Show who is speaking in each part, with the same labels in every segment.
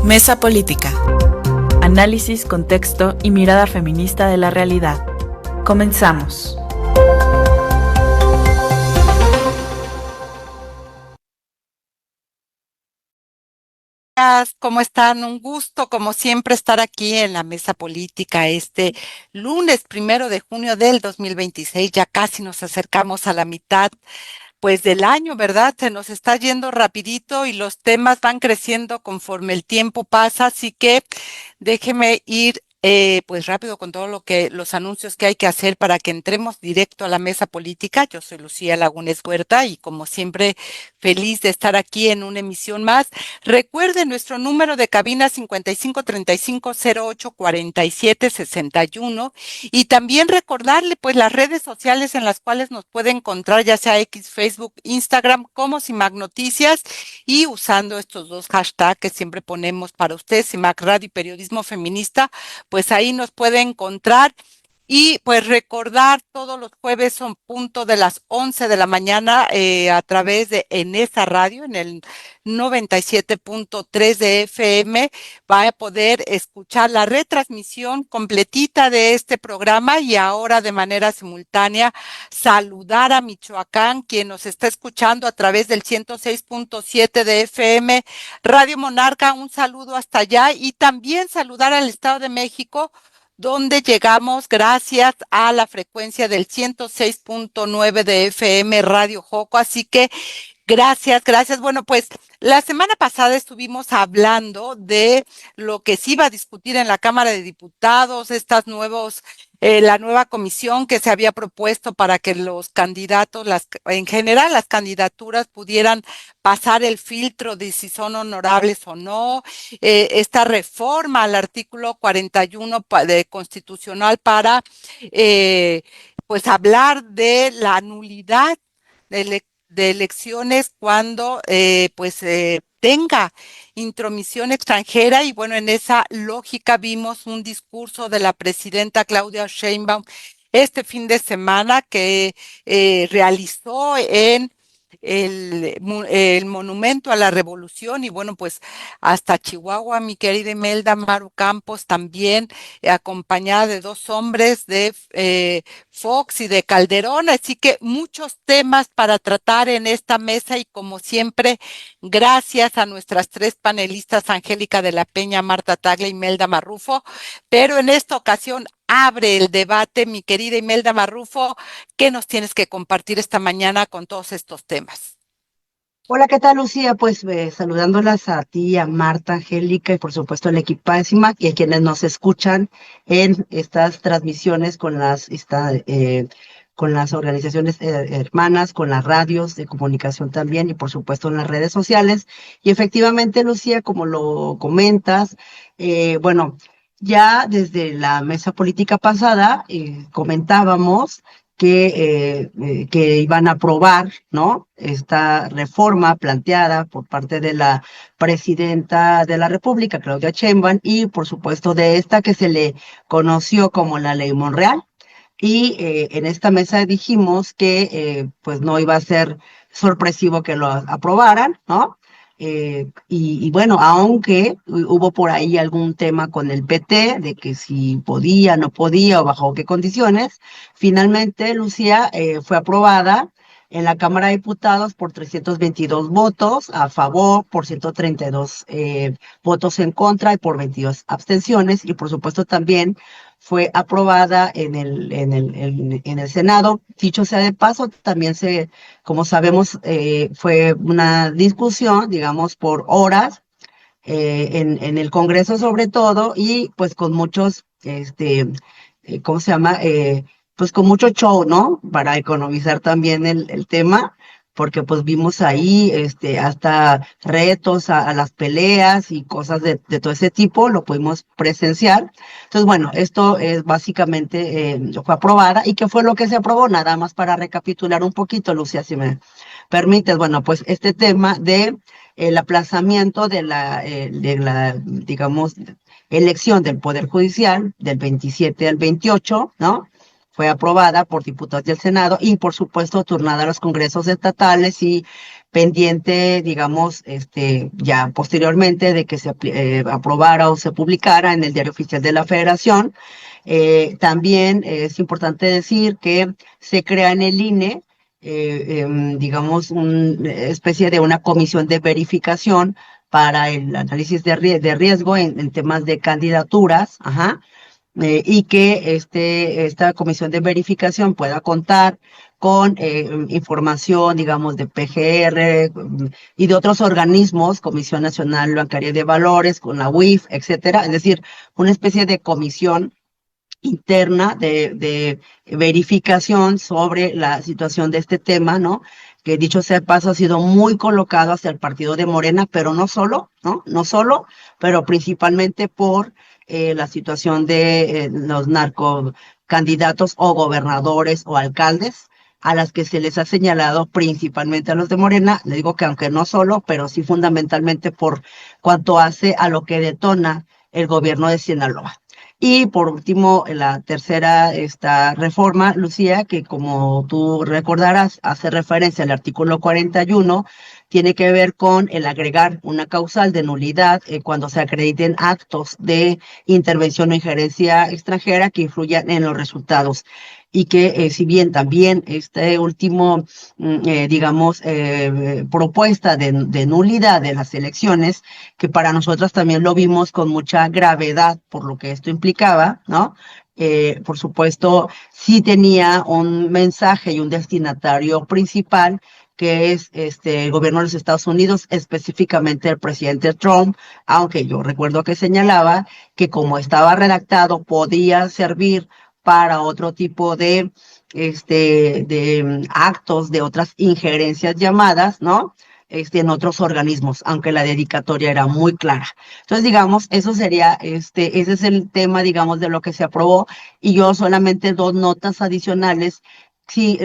Speaker 1: Mesa Política. Análisis, contexto y mirada feminista de la realidad. Comenzamos.
Speaker 2: ¿Cómo están? Un gusto, como siempre, estar aquí en la Mesa Política este lunes 1 de junio del 2026. Ya casi nos acercamos a la mitad, pues, del año, ¿verdad? Se nos está yendo rapidito y los temas van creciendo conforme el tiempo pasa, así que déjeme ir pues rápido con los anuncios que hay que hacer para que entremos directo a la mesa política. Yo soy Lucía Lagunes Huerta y como siempre feliz de estar aquí en una emisión más. Recuerde nuestro número de cabina 5535-0847-61 y también recordarle pues las redes sociales en las cuales nos puede encontrar, ya sea X, Facebook, Instagram, como CIMAC Noticias, y usando estos dos hashtags que siempre ponemos para usted, CIMAC Radio y Periodismo Feminista, pues ahí nos puede encontrar. Y pues recordar, todos los jueves son punto de las 11 de la mañana a través de Enesa Radio, en el 97.3 de FM, va a poder escuchar la retransmisión completita de este programa y ahora de manera simultánea saludar a Michoacán, quien nos está escuchando a través del 106.7 de FM, Radio Monarca, un saludo hasta allá, y también saludar al Estado de México, donde llegamos gracias a la frecuencia del 106.9 de FM Radio Joco. Así que gracias, gracias. Bueno, pues la semana pasada estuvimos hablando de lo que se iba a discutir en la Cámara de Diputados, la nueva comisión que se había propuesto para que los candidatos, en general las candidaturas, pudieran pasar el filtro de si son honorables o no. Esta reforma al artículo 41 de constitucional para pues hablar de la nulidad de elecciones cuando tenga intromisión extranjera. Y bueno, en esa lógica vimos un discurso de la presidenta Claudia Sheinbaum este fin de semana que realizó en el Monumento a la Revolución. Y bueno, pues hasta Chihuahua, mi querida Imelda Maru Campos también, acompañada de dos hombres de Fox y de Calderón. Así que muchos temas para tratar en esta mesa, y como siempre, gracias a nuestras tres panelistas, Angélica de la Peña, Marta Tagle y Imelda Marrufo. Pero en esta ocasión abre el debate mi querida Imelda Marrufo. ¿Qué nos tienes que compartir esta mañana con todos estos temas?
Speaker 3: Hola, ¿qué tal, Lucía? Pues saludándolas a ti, a Marta, Angélica y por supuesto al equipo de CIMAC y a quienes nos escuchan en estas transmisiones con las organizaciones hermanas, con las radios de comunicación también y por supuesto en las redes sociales. Y efectivamente, Lucía, como lo comentas, bueno, ya desde la mesa política pasada comentábamos que iban a aprobar, ¿no?, esta reforma planteada por parte de la presidenta de la República, Claudia Sheinbaum, y por supuesto de esta que se le conoció como la Ley Monreal. Y en esta mesa dijimos que pues no iba a ser sorpresivo que lo aprobaran, ¿no? Y bueno, aunque hubo por ahí algún tema con el PT, de que si podía, no podía o bajo qué condiciones, finalmente, Lucía, fue aprobada en la Cámara de Diputados por 322 votos a favor, por 132 votos en contra y por 22 abstenciones. Y por supuesto también fue aprobada en el Senado. Dicho sea de paso, también como sabemos, fue una discusión, digamos, por horas en el Congreso sobre todo, y pues con muchos, ¿cómo se llama? Pues con mucho show, ¿no? Para economizar también el tema, porque pues vimos ahí hasta retos a las peleas y cosas de todo ese tipo, lo pudimos presenciar. Entonces, bueno, esto es básicamente, fue aprobada. ¿Y qué fue lo que se aprobó? Nada más para recapitular un poquito, Lucía, si me permites. Bueno, pues este tema de el aplazamiento de la, digamos, elección del Poder Judicial del 27 al 28, ¿no? fue aprobada por diputados del Senado y, por supuesto, turnada a los congresos estatales y pendiente, digamos, ya posteriormente de que se aprobara o se publicara en el Diario Oficial de la Federación. También es importante decir que se crea en el INE, digamos, una especie de una comisión de verificación para el análisis de riesgo en temas de candidaturas, y que esta comisión de verificación pueda contar con información, digamos, de PGR y de otros organismos, Comisión Nacional Bancaria de Valores, con la UIF, etcétera, es decir, una especie de comisión interna de verificación sobre la situación de este tema, ¿no? Que dicho sea de paso ha sido muy colocado hacia el partido de Morena, pero no solo, ¿no? No solo, pero principalmente por la situación de los narcocandidatos o gobernadores o alcaldes a las que se les ha señalado, principalmente a los de Morena. Le digo que aunque no solo, pero sí fundamentalmente por cuanto hace a lo que detona el gobierno de Sinaloa. Y por último, la tercera reforma, Lucía, que como tú recordarás, hace referencia al artículo 41, tiene que ver con el agregar una causal de nulidad cuando se acrediten actos de intervención o injerencia extranjera que influyan en los resultados. Y que si bien también este último, digamos, propuesta de nulidad de las elecciones, que para nosotros también lo vimos con mucha gravedad por lo que esto implicaba, ¿no? Por supuesto, sí tenía un mensaje y un destinatario principal, que es el gobierno de los Estados Unidos, específicamente el presidente Trump, aunque yo recuerdo que señalaba que como estaba redactado podía servir para otro tipo de actos, de otras injerencias llamadas, ¿no? En otros organismos, aunque la dedicatoria era muy clara. Entonces, digamos, eso sería, ese es el tema, digamos, de lo que se aprobó, y yo solamente dos notas adicionales. Si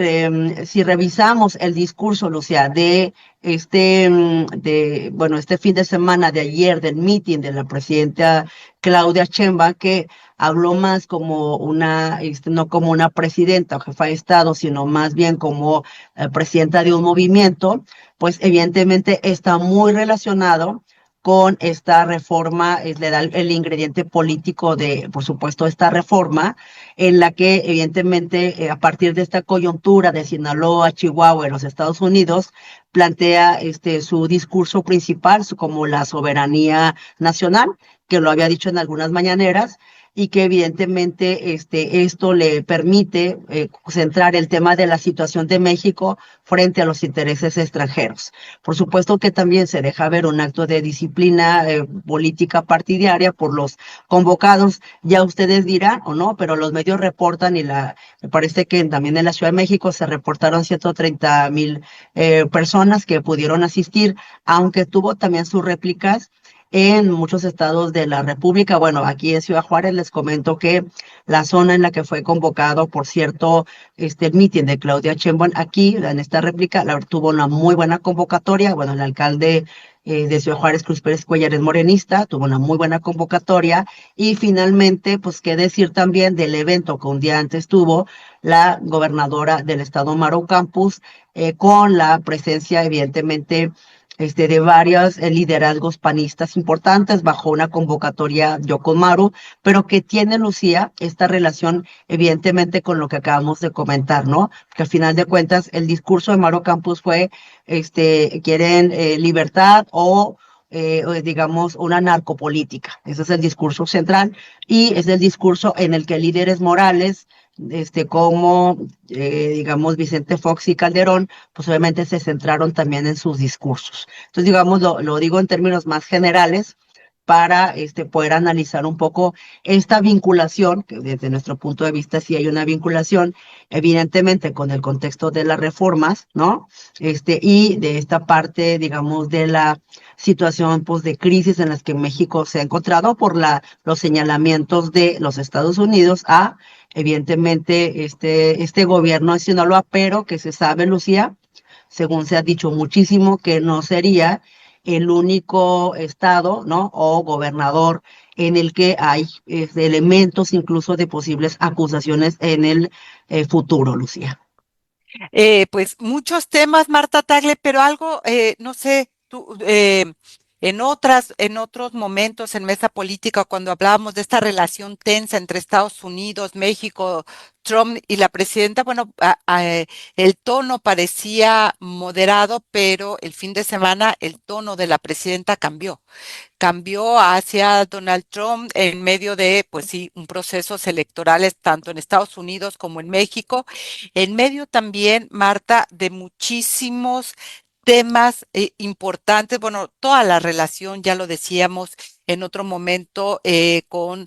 Speaker 3: revisamos el discurso, Lucía, de este fin de semana de ayer, del meeting de la presidenta Claudia Sheinbaum, que habló más como no como una presidenta o jefa de Estado, sino más bien como presidenta de un movimiento, pues evidentemente está muy relacionado con esta reforma, le da el ingrediente político de, por supuesto, esta reforma, en la que evidentemente a partir de esta coyuntura de Sinaloa, Chihuahua en los Estados Unidos, plantea su discurso principal como la soberanía nacional, que lo había dicho en algunas mañaneras, y que evidentemente esto le permite centrar el tema de la situación de México frente a los intereses extranjeros. Por supuesto que también se deja ver un acto de disciplina política partidaria por los convocados, ya ustedes dirán o no, pero los medios reportan me parece que también en la Ciudad de México se reportaron 130,000 personas que pudieron asistir, aunque tuvo también sus réplicas en muchos estados de la República. Bueno, aquí en Ciudad Juárez les comento que la zona en la que fue convocado, por cierto, el meeting de Claudia Sheinbaum, aquí en esta réplica, tuvo una muy buena convocatoria. Bueno, el alcalde de Ciudad Juárez, Cruz Pérez Cuellar, es morenista, tuvo una muy buena convocatoria. Y finalmente, pues qué decir también del evento que un día antes tuvo la gobernadora del estado, Maru Campos, con la presencia evidentemente de varios liderazgos panistas importantes bajo una convocatoria yo con Maru, pero que tiene, Lucía, esta relación evidentemente con lo que acabamos de comentar, ¿no? Que al final de cuentas el discurso de Maru Campos fue, quieren libertad o digamos, una narcopolítica. Ese es el discurso central y es el discurso en el que líderes morales, como, digamos, Vicente Fox y Calderón, pues obviamente se centraron también en sus discursos. Entonces, digamos, lo digo en términos más generales para poder analizar un poco esta vinculación, que desde nuestro punto de vista sí hay una vinculación, evidentemente con el contexto de las reformas, ¿no? Y de esta parte, digamos, de la situación pues de crisis en las que México se ha encontrado por los señalamientos de los Estados Unidos a, evidentemente, este gobierno de Sinaloa, pero que se sabe, Lucía, según se ha dicho muchísimo, que no sería el único estado, ¿no? O gobernador en el que hay elementos incluso de posibles acusaciones en el futuro, Lucía.
Speaker 2: Pues muchos temas, Marta Tagle, pero algo, no sé, tú, en otros momentos en mesa política, cuando hablábamos de esta relación tensa entre Estados Unidos, México, Trump y la presidenta, bueno, el tono parecía moderado, pero el fin de semana el tono de la presidenta cambió hacia Donald Trump en medio de, pues sí, un procesos electorales tanto en Estados Unidos como en México, en medio también, Marta, de muchísimos temas importantes, bueno, toda la relación, ya lo decíamos en otro momento, con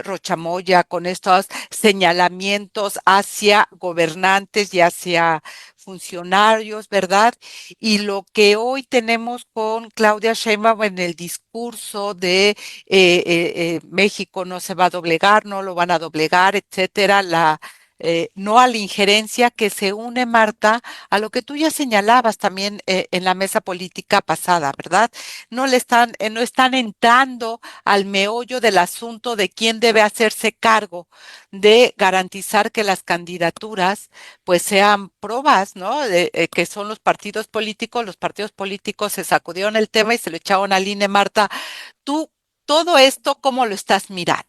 Speaker 2: Rochamoya, con estos señalamientos hacia gobernantes y hacia funcionarios, ¿verdad? Y lo que hoy tenemos con Claudia Sheinbaum en el discurso de México no se va a doblegar, no lo van a doblegar, etcétera, no a la injerencia que se une, Marta, a lo que tú ya señalabas también en la mesa política pasada, ¿verdad? No están entrando al meollo del asunto de quién debe hacerse cargo de garantizar que las candidaturas pues sean probas, ¿no? Que son los partidos políticos se sacudieron el tema y se lo echaron al INE, Marta. Tú, todo esto, ¿cómo lo estás mirando?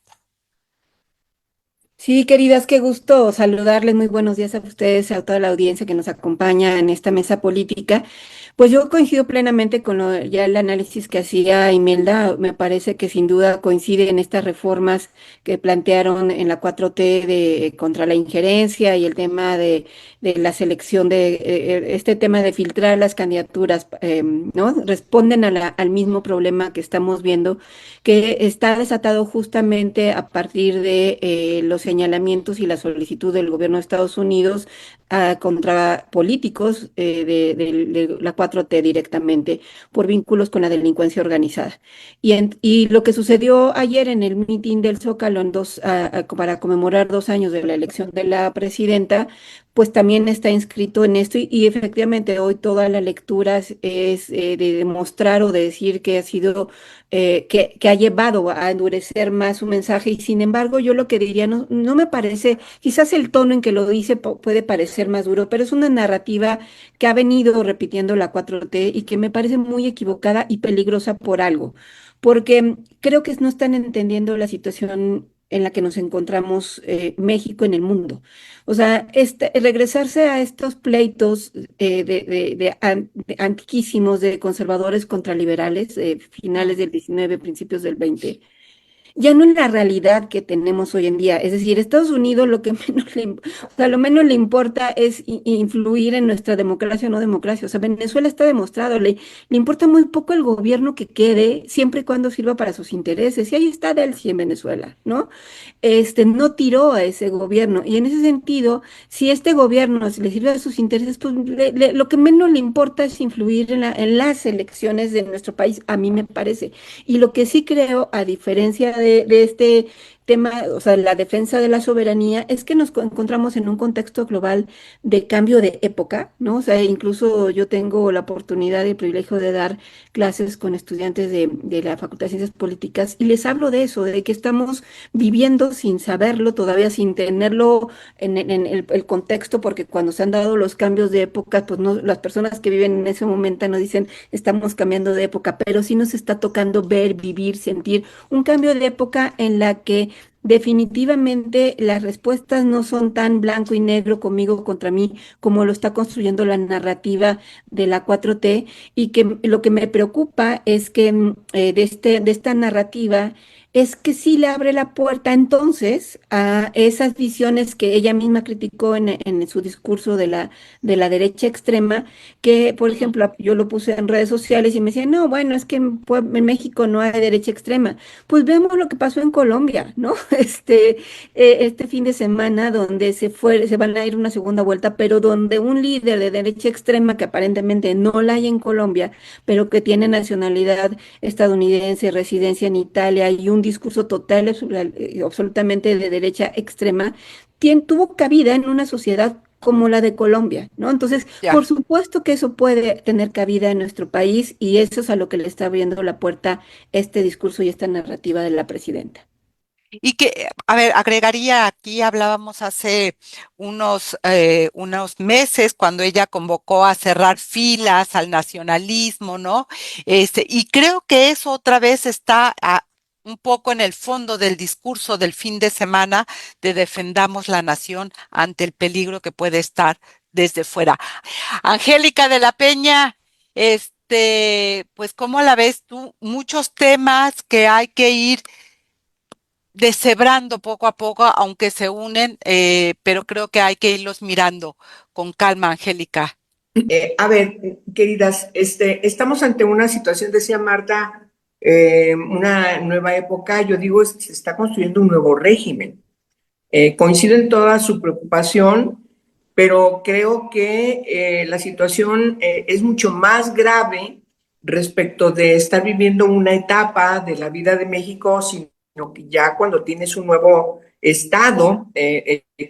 Speaker 4: Sí, queridas, qué gusto saludarles. Muy buenos días a ustedes, a toda la audiencia que nos acompaña en esta mesa política. Pues yo coincido plenamente con ya el análisis que hacía Imelda. Me parece que sin duda coincide en estas reformas que plantearon en la 4T contra la injerencia y el tema de la selección este tema de filtrar las candidaturas, ¿no? Responden al mismo problema que estamos viendo, que está desatado justamente a partir de los señalamientos y la solicitud del gobierno de Estados Unidos contra políticos de la 4T directamente por vínculos con la delincuencia organizada. Y lo que sucedió ayer en el mitin del Zócalo para conmemorar 2 años de la elección de la presidenta, pues también está inscrito en esto y efectivamente hoy toda la lectura es de demostrar o de decir que ha sido que ha llevado a endurecer más su mensaje y sin embargo yo lo que diría no me parece, quizás el tono en que lo dice puede parecer más duro, pero es una narrativa que ha venido repitiendo la 4T y que me parece muy equivocada y peligrosa por algo, porque creo que no están entendiendo la situación en la que nos encontramos México en el mundo. O sea, regresarse a estos pleitos de antiquísimos de conservadores contra liberales, finales del 19, principios del 20 ya no es la realidad que tenemos hoy en día. Es decir, Estados Unidos lo que o sea, lo menos le importa es influir en nuestra democracia o no democracia. O sea, Venezuela está demostrado, le importa muy poco el gobierno que quede, siempre y cuando sirva para sus intereses. Y ahí está Delcy en Venezuela, ¿no? No tiró a ese gobierno. Y en ese sentido, si este gobierno le sirve a sus intereses, pues lo que menos le importa es influir en las elecciones de nuestro país, a mí me parece. Y lo que sí creo, a diferencia de este tema, o sea, la defensa de la soberanía, es que nos encontramos en un contexto global de cambio de época, ¿no? O sea, incluso yo tengo la oportunidad y el privilegio de dar clases con estudiantes de la Facultad de Ciencias Políticas y les hablo de eso, de que estamos viviendo sin saberlo, todavía sin tenerlo en el contexto, porque cuando se han dado los cambios de época, pues no, las personas que viven en ese momento no dicen estamos cambiando de época, pero sí nos está tocando ver, vivir, sentir un cambio de época en la que definitivamente las respuestas no son tan blanco y negro conmigo contra mí como lo está construyendo la narrativa de la 4T y que lo que me preocupa es que de esta narrativa es que sí le abre la puerta entonces a esas visiones que ella misma criticó en su discurso de la derecha extrema, que por ejemplo yo lo puse en redes sociales y me decían, no, bueno, es que en México no hay derecha extrema. Pues vemos lo que pasó en Colombia, ¿no? Este fin de semana donde se van a ir una segunda vuelta, pero donde un líder de derecha extrema que aparentemente no la hay en Colombia, pero que tiene nacionalidad estadounidense, residencia en Italia y un discurso total, absolutamente de derecha extrema, tuvo cabida en una sociedad como la de Colombia, ¿no? Entonces,
Speaker 2: Ya.
Speaker 4: por supuesto que eso puede tener cabida en nuestro país y eso es a lo que le está abriendo la puerta este discurso y esta narrativa de la presidenta.
Speaker 2: Y que, a ver, agregaría aquí, hablábamos hace unos meses cuando ella convocó a cerrar filas al nacionalismo, ¿no? Y creo que eso otra vez está un poco en el fondo del discurso del fin de semana de defendamos la nación ante el peligro que puede estar desde fuera. Angélica de la Peña, pues, ¿cómo la ves tú? Muchos temas que hay que ir deshebrando poco a poco, aunque se unen, pero creo que hay que irlos mirando con calma, Angélica.
Speaker 5: A ver, queridas, estamos ante una situación, decía Marta, una nueva época. Yo digo, se está construyendo un nuevo régimen. Coincido en toda su preocupación, pero creo que la situación es mucho más grave respecto de estar viviendo una etapa de la vida de México, sino que ya cuando tienes un nuevo estado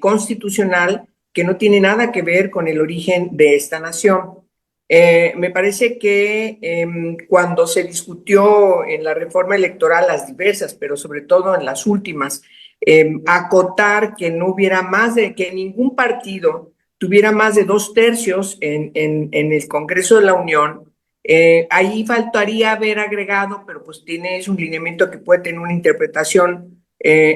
Speaker 5: constitucional que no tiene nada que ver con el origen de esta nación. Me parece que cuando se discutió en la reforma electoral, las diversas, pero sobre todo en las últimas, acotar que no hubiera que ningún partido tuviera más de 2/3 en el Congreso de la Unión. Ahí faltaría haber agregado, pero pues es un lineamiento que puede tener una interpretación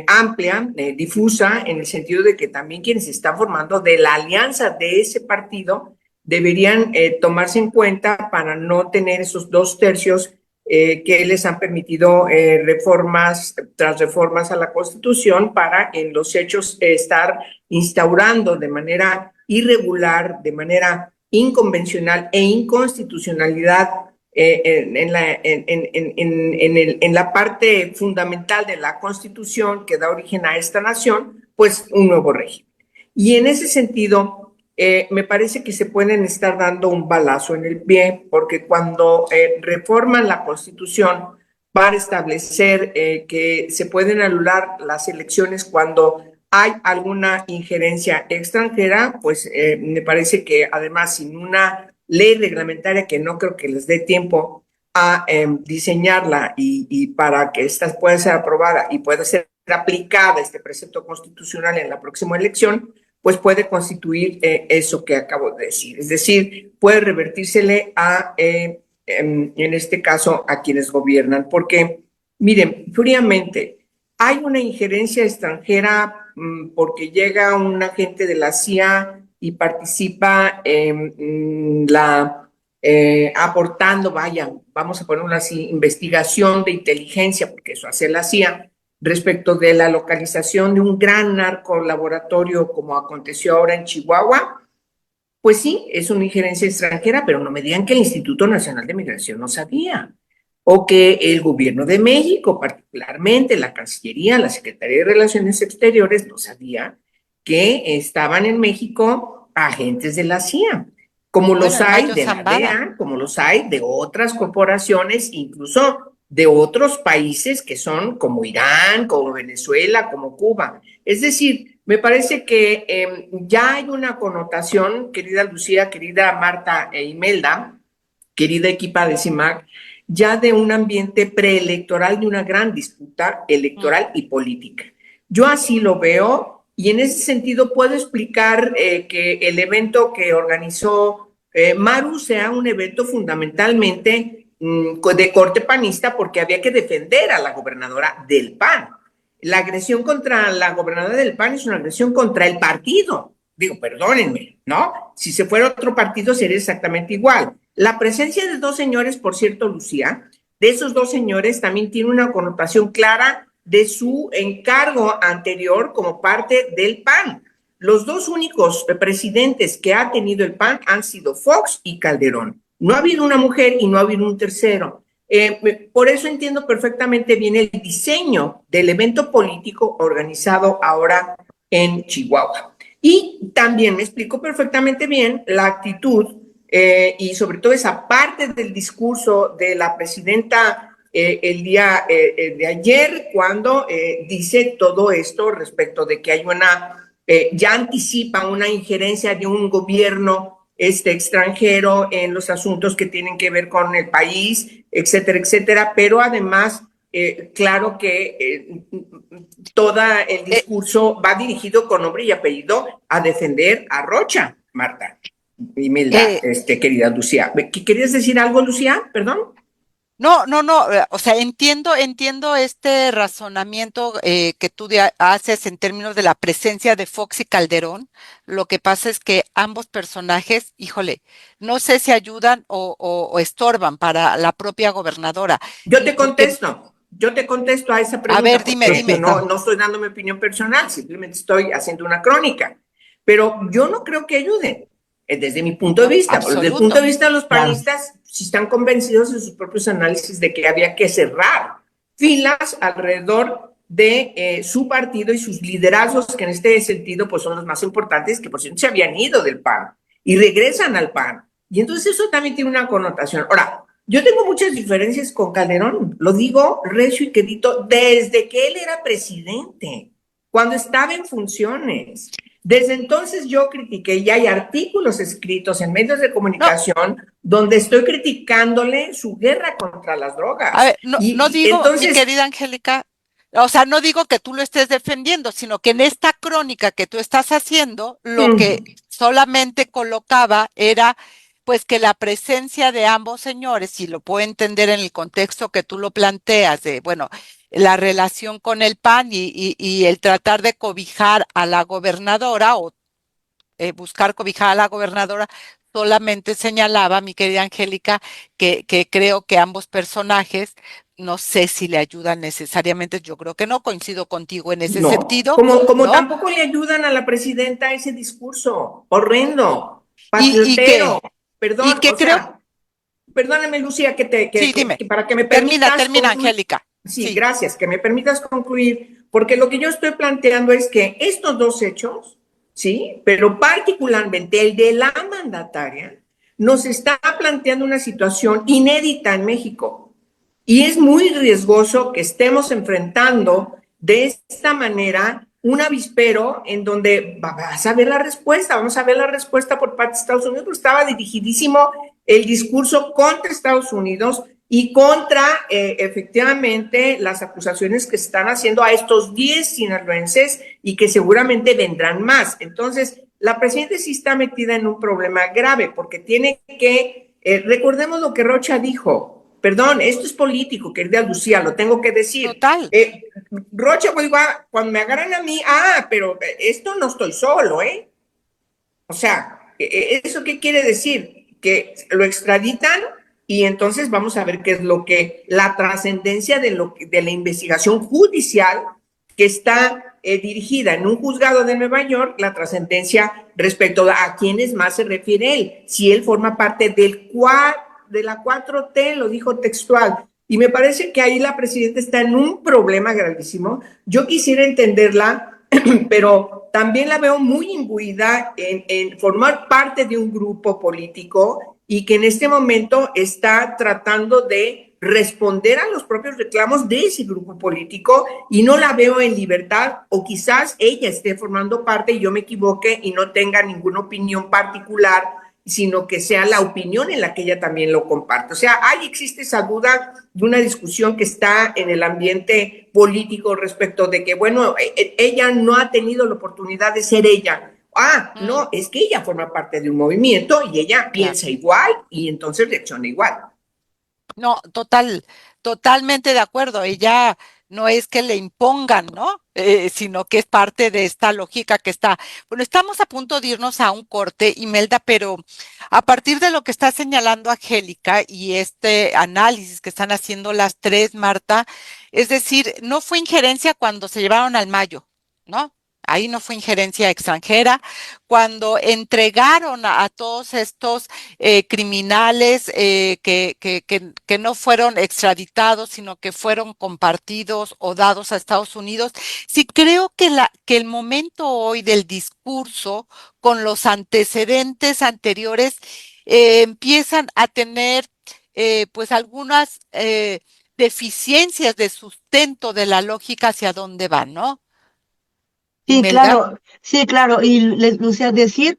Speaker 5: amplia, difusa, en el sentido de que también quienes se están formando de la alianza de ese partido deberían tomarse en cuenta para no tener esos 2/3 que les han permitido reformas tras reformas a la Constitución para en los hechos estar instaurando de manera irregular, de manera inconvencional e inconstitucionalidad en la parte fundamental de la Constitución que da origen a esta nación, pues un nuevo régimen. Y en ese sentido, me parece que se pueden estar dando un balazo en el pie, porque cuando reforman la Constitución para establecer que se pueden anular las elecciones cuando hay alguna injerencia extranjera, pues me parece que además sin una ley reglamentaria que no creo que les dé tiempo a diseñarla y para que esta pueda ser aprobada y pueda ser aplicada este precepto constitucional en la próxima elección, pues puede constituir eso que acabo de decir. Es decir, puede revertírsele en este caso, a quienes gobiernan. Porque, miren, fríamente, hay una injerencia extranjera porque llega un agente de la CIA y participa en aportando, vamos a ponerlo así, investigación de inteligencia, porque eso hace la CIA, respecto de la localización de un gran narcolaboratorio como aconteció ahora en Chihuahua. Pues sí, es una injerencia extranjera, pero no me digan que el Instituto Nacional de Migración no sabía, o que el gobierno de México, particularmente la Cancillería, la Secretaría de Relaciones Exteriores, no sabía que estaban en México agentes de la CIA, como los hay de la DEA, como los hay de otras corporaciones, incluso de otros países que son como Irán, como Venezuela, como Cuba. Es decir, me parece que ya hay una connotación, querida Lucía, querida Marta e Imelda, querida equipa de CIMAC, ya de un ambiente preelectoral, de una gran disputa electoral y política. Yo así lo veo y en ese sentido puedo explicar que el evento que organizó Maru sea un evento fundamentalmente de corte panista porque había que defender a la gobernadora del PAN. La agresión contra la gobernadora del PAN es una agresión contra el partido. Digo, perdónenme, ¿no? Si se fuera otro partido sería exactamente igual. La presencia de dos señores, por cierto, Lucía, de esos dos señores también tiene una connotación clara de su encargo anterior como parte del PAN. Los dos únicos presidentes que ha tenido el PAN han sido Fox y Calderón. No ha habido una mujer y no ha habido un tercero. Por eso entiendo perfectamente bien el diseño del evento político organizado ahora en Chihuahua. Y también me explico perfectamente bien la actitud y sobre todo esa parte del discurso de la presidenta el día de ayer cuando dice todo esto respecto de que hay una ya anticipa una injerencia de un gobierno extranjero en los asuntos que tienen que ver con el país, etcétera, etcétera, pero además, claro que todo el discurso va dirigido con nombre y apellido a defender a Rocha, Marta. Imelda, querida Lucía. ¿Querías decir algo, Lucía? Perdón.
Speaker 2: No, o sea, entiendo este razonamiento que tú haces en términos de la presencia de Fox y Calderón. Lo que pasa es que ambos personajes, híjole, no sé si ayudan o estorban para la propia gobernadora.
Speaker 5: Yo te contesto a esa pregunta.
Speaker 2: A ver, dime.
Speaker 5: No estoy dando mi opinión personal, simplemente estoy haciendo una crónica. Pero yo no creo que ayuden, desde mi punto de vista. Desde el punto de vista de los panistas, si están convencidos en sus propios análisis de que había que cerrar filas alrededor de su partido y sus liderazgos, que en este sentido pues son los más importantes, que por cierto se habían ido del PAN y regresan al PAN. Y entonces eso también tiene una connotación. Ahora, yo tengo muchas diferencias con Calderón, lo digo recio y quedito, desde que él era presidente, cuando estaba en funciones. Desde entonces yo critiqué, y hay artículos escritos en medios de comunicación donde estoy criticándole su guerra contra las drogas.
Speaker 2: A ver, no digo, entonces, mi querida Angélica, o sea, no digo que tú lo estés defendiendo, sino que en esta crónica que tú estás haciendo, lo que solamente colocaba era pues que la presencia de ambos señores, si lo puedo entender en el contexto que tú lo planteas, de, bueno, la relación con el PAN y el tratar de cobijar a la gobernadora o buscar cobijar a la gobernadora, solamente señalaba, mi querida Angélica, que creo que ambos personajes, no sé si le ayudan necesariamente, yo creo que no, coincido contigo en ese sentido.
Speaker 5: Como
Speaker 2: ¿no?
Speaker 5: Tampoco le ayudan a la presidenta ese discurso horrendo, patriotero. Perdón,
Speaker 2: y que creo...
Speaker 5: Perdóname, Lucía,
Speaker 2: sí, dime.
Speaker 5: Que para que me permitas
Speaker 2: Termina, Angélica.
Speaker 5: Sí, gracias, que me permitas concluir, porque lo que yo estoy planteando es que estos dos hechos, sí, pero particularmente el de la mandataria, nos está planteando una situación inédita en México. Y es muy riesgoso que estemos enfrentando de esta manera un avispero en donde vamos a ver la respuesta por parte de Estados Unidos, porque estaba dirigidísimo el discurso contra Estados Unidos y contra efectivamente las acusaciones que están haciendo a estos 10 sinaloenses y que seguramente vendrán más. Entonces, la presidenta sí está metida en un problema grave porque tiene que, recordemos lo que Rocha dijo. Perdón, esto es político, querida Lucía, lo tengo que decir.
Speaker 2: Total.
Speaker 5: Rocha, cuando me agarran a mí, pero esto no estoy solo, ¿eh? O sea, ¿eso qué quiere decir? Que lo extraditan y entonces vamos a ver qué es lo que, la trascendencia de la investigación judicial que está dirigida en un juzgado de Nueva York, la trascendencia respecto a quiénes más se refiere él, si él forma parte de la 4T, lo dijo textual. Y me parece que ahí la presidenta está en un problema gravísimo. Yo quisiera entenderla, pero también la veo muy imbuida en formar parte de un grupo político y que en este momento está tratando de responder a los propios reclamos de ese grupo político y no la veo en libertad, o quizás ella esté formando parte y yo me equivoque y no tenga ninguna opinión particular, sino que sea la opinión en la que ella también lo comparte. O sea, ahí existe esa duda de una discusión que está en el ambiente político respecto de que, bueno, ella no ha tenido la oportunidad de ser ella. No, es que ella forma parte de un movimiento y ella piensa igual y entonces reacciona igual.
Speaker 2: No, totalmente de acuerdo. Ella no es que le impongan, ¿no? Sino que es parte de esta lógica que está. Bueno, estamos a punto de irnos a un corte, Imelda, pero a partir de lo que está señalando Angélica y este análisis que están haciendo las tres, Marta, es decir, no fue injerencia cuando se llevaron al Mayo, ¿no? Ahí no fue injerencia extranjera. Cuando entregaron a todos estos criminales que no fueron extraditados, sino que fueron compartidos o dados a Estados Unidos, sí creo que el momento hoy del discurso con los antecedentes anteriores empiezan a tener pues algunas deficiencias de sustento de la lógica hacia dónde van, ¿no? Imelda.
Speaker 3: Sí, claro. Y Lucía, decir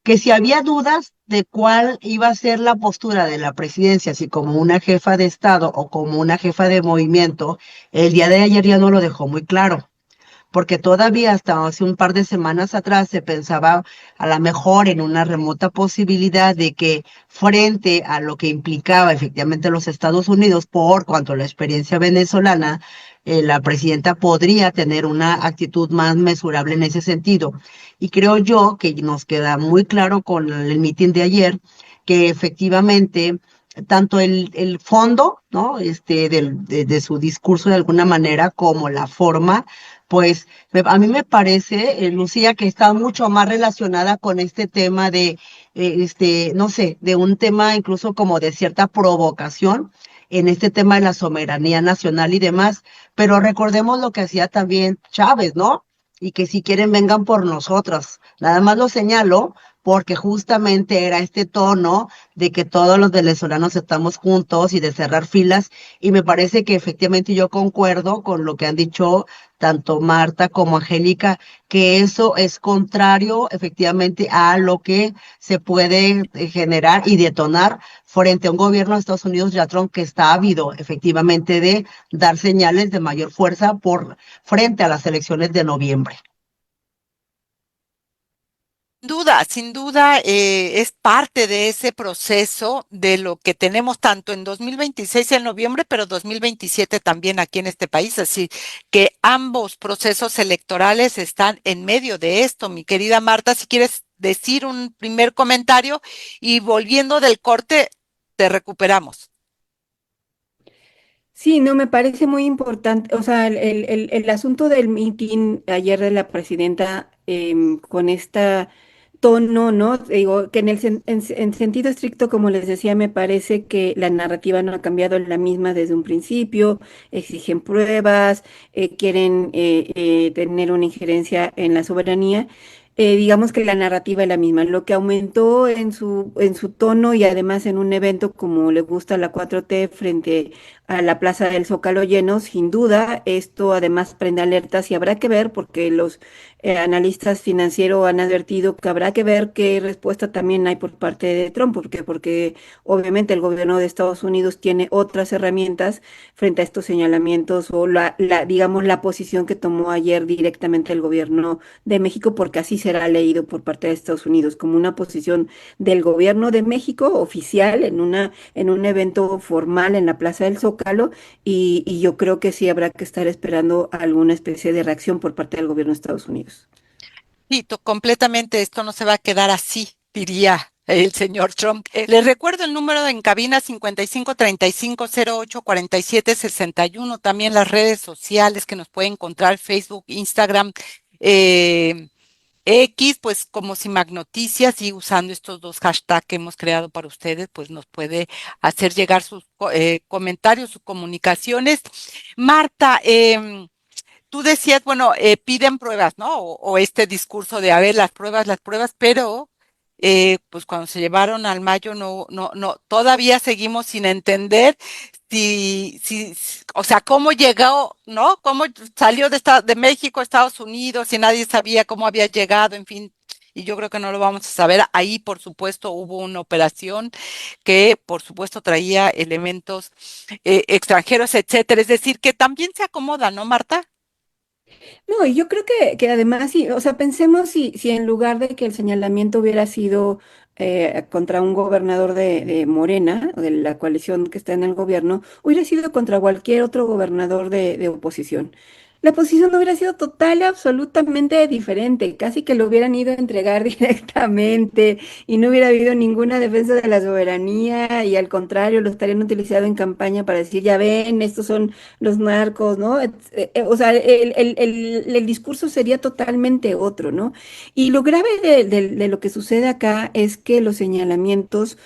Speaker 3: que si había dudas de cuál iba a ser la postura de la presidencia, si como una jefa de Estado o como una jefa de movimiento, el día de ayer ya no lo dejó muy claro, porque todavía hasta hace un par de semanas atrás se pensaba a lo mejor en una remota posibilidad de que frente a lo que implicaba efectivamente los Estados Unidos por cuanto a la experiencia venezolana, la presidenta podría tener una actitud más mesurable en ese sentido. Y creo yo que nos queda muy claro con el mitin de ayer que efectivamente tanto el fondo, ¿no? De su discurso de alguna manera, como la forma, pues a mí me parece, Lucía, que está mucho más relacionada con este tema no sé, de un tema incluso como de cierta provocación en este tema de la soberanía nacional y demás, pero recordemos lo que hacía también Chávez, ¿no? Y que si quieren vengan por nosotros. Nada más lo señalo porque justamente era este tono de que todos los venezolanos estamos juntos y de cerrar filas, y me parece que efectivamente yo concuerdo con lo que han dicho tanto Marta como Angélica, que eso es contrario efectivamente a lo que se puede generar y detonar frente a un gobierno de Estados Unidos, ya Trump, que está ávido efectivamente de dar señales de mayor fuerza por frente a las elecciones de noviembre.
Speaker 2: Sin duda, es parte de ese proceso de lo que tenemos tanto en 2026 en noviembre, pero 2027 también aquí en este país. Así que ambos procesos electorales están en medio de esto. Mi querida Marta, si quieres decir un primer comentario y volviendo del corte, te recuperamos.
Speaker 4: Sí, no, me parece muy importante, o sea, el asunto del meeting ayer de la presidenta con esta tono, ¿no? Digo, que en sentido estricto, como les decía, me parece que la narrativa no ha cambiado, es la misma desde un principio, exigen pruebas, quieren tener una injerencia en la soberanía. Digamos que la narrativa es la misma. Lo que aumentó en su tono y además en un evento como le gusta a la 4T frente a la Plaza del Zócalo lleno, sin duda, esto además prende alertas y habrá que ver, porque los analistas financieros han advertido que habrá que ver qué respuesta también hay por parte de Trump, porque obviamente el gobierno de Estados Unidos tiene otras herramientas frente a estos señalamientos o digamos, la posición que tomó ayer directamente el gobierno de México, porque así será leído por parte de Estados Unidos como una posición del gobierno de México oficial en un evento formal en la Plaza del Zócalo, y yo creo que sí habrá que estar esperando alguna especie de reacción por parte del gobierno de Estados Unidos.
Speaker 2: Sí, completamente, esto no se va a quedar así, diría el señor Trump. Les recuerdo el número en cabina 5535084761, también las redes sociales que nos pueden encontrar, Facebook, Instagram, eh, X, pues como Simac Noticias, y usando estos dos hashtags que hemos creado para ustedes, pues nos puede hacer llegar sus comentarios, sus comunicaciones. Marta, tú decías, bueno, piden pruebas, ¿no? O este discurso de, a ver, las pruebas, pero pues cuando se llevaron al Mayo no, todavía seguimos sin entender o sea, cómo llegó, ¿no? Cómo salió de México a Estados Unidos y nadie sabía cómo había llegado, en fin. Y yo creo que no lo vamos a saber. Ahí, por supuesto, hubo una operación que, por supuesto, traía elementos extranjeros, etcétera. Es decir, que también se acomoda, ¿no, Marta?
Speaker 4: No, y yo creo que además, sí, o sea, pensemos si en lugar de que el señalamiento hubiera sido contra un gobernador de Morena, o de la coalición que está en el gobierno, hubiera sido contra cualquier otro gobernador de oposición. La posición no hubiera sido total y absolutamente diferente, casi que lo hubieran ido a entregar directamente y no hubiera habido ninguna defensa de la soberanía, y al contrario, lo estarían utilizando en campaña para decir, ya ven, estos son los narcos, ¿no? O sea, el discurso sería totalmente otro, ¿no? Y lo grave de lo que sucede acá es que los señalamientos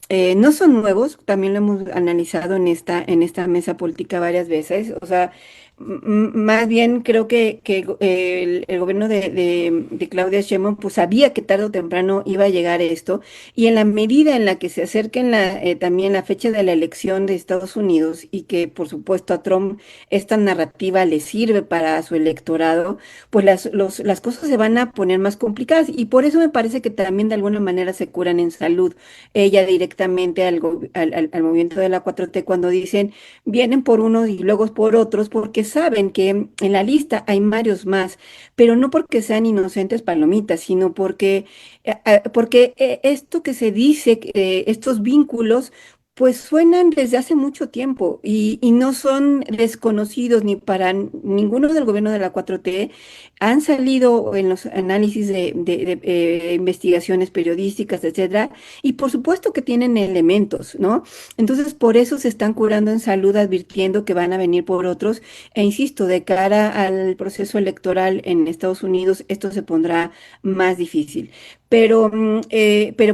Speaker 4: no son nuevos, también lo hemos analizado en esta mesa política varias veces. O sea, más bien creo que el gobierno de Claudia Sheinbaum pues sabía que tarde o temprano iba a llegar esto, y en la medida en la que se acerquen también la fecha de la elección de Estados Unidos, y que por supuesto a Trump esta narrativa le sirve para su electorado, pues las cosas se van a poner más complicadas, y por eso me parece que también de alguna manera se curan en salud ella directamente al movimiento de la 4T cuando dicen vienen por unos y luego por otros, porque saben que en la lista hay varios más, pero no porque sean inocentes palomitas, sino porque esto que se dice, estos vínculos, pues suenan desde hace mucho tiempo, y no son desconocidos ni para ninguno del gobierno de la 4T. Han salido en los análisis de investigaciones periodísticas, etcétera, y por supuesto que tienen elementos, ¿no? Entonces, por eso se están curando en salud, advirtiendo que van a venir por otros. E insisto, de cara al proceso electoral en Estados Unidos, esto se pondrá más difícil. Pero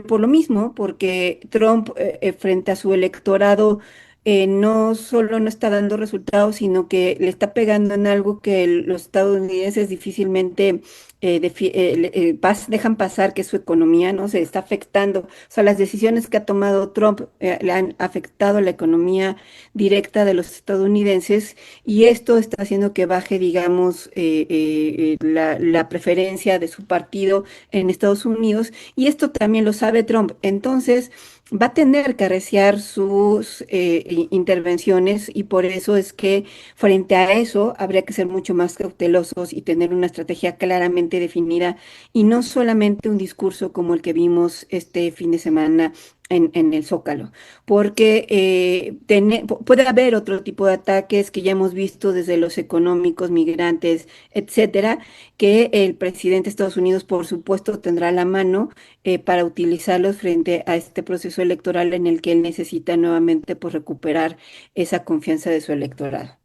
Speaker 4: por lo mismo, porque Trump, frente a su electorado, no solo no está dando resultados, sino que le está pegando en algo que los estadounidenses difícilmente dejan pasar, que es su economía, ¿no? Se está afectando. O sea, las decisiones que ha tomado Trump le han afectado la economía directa de los estadounidenses, y esto está haciendo que baje, digamos, la preferencia de su partido en Estados Unidos, y esto también lo sabe Trump. Entonces, va a tener que arreciar sus intervenciones, y por eso es que frente a eso habría que ser mucho más cautelosos y tener una estrategia claramente definida, y no solamente un discurso como el que vimos este fin de semana en el Zócalo, porque puede haber otro tipo de ataques que ya hemos visto, desde los económicos, migrantes, etcétera, que el presidente de Estados Unidos, por supuesto, tendrá a la mano para utilizarlos frente a este proceso electoral en el que él necesita nuevamente pues recuperar esa confianza de su electorado.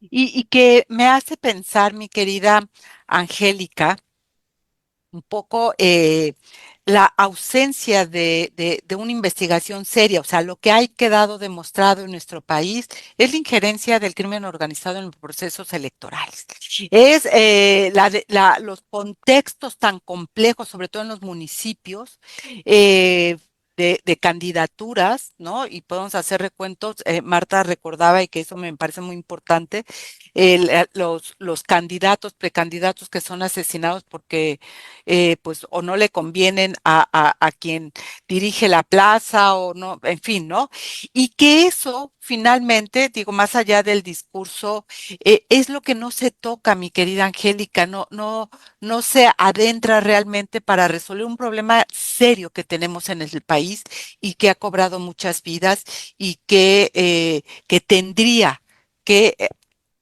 Speaker 2: Y que me hace pensar, mi querida Angélica, un poco la ausencia de una investigación seria. O sea, lo que ha quedado demostrado en nuestro país es la injerencia del crimen organizado en los procesos electorales. Es los contextos tan complejos, sobre todo en los municipios, de candidaturas, ¿no? Y podemos hacer recuentos. Marta recordaba, y que eso me parece muy importante, los candidatos, precandidatos que son asesinados porque pues o no le convienen a quien dirige la plaza, o no, en fin, ¿no? Y que eso finalmente, digo, más allá del discurso, es lo que no se toca, mi querida Angélica, no se adentra realmente para resolver un problema serio que tenemos en el país y que ha cobrado muchas vidas, y que tendría que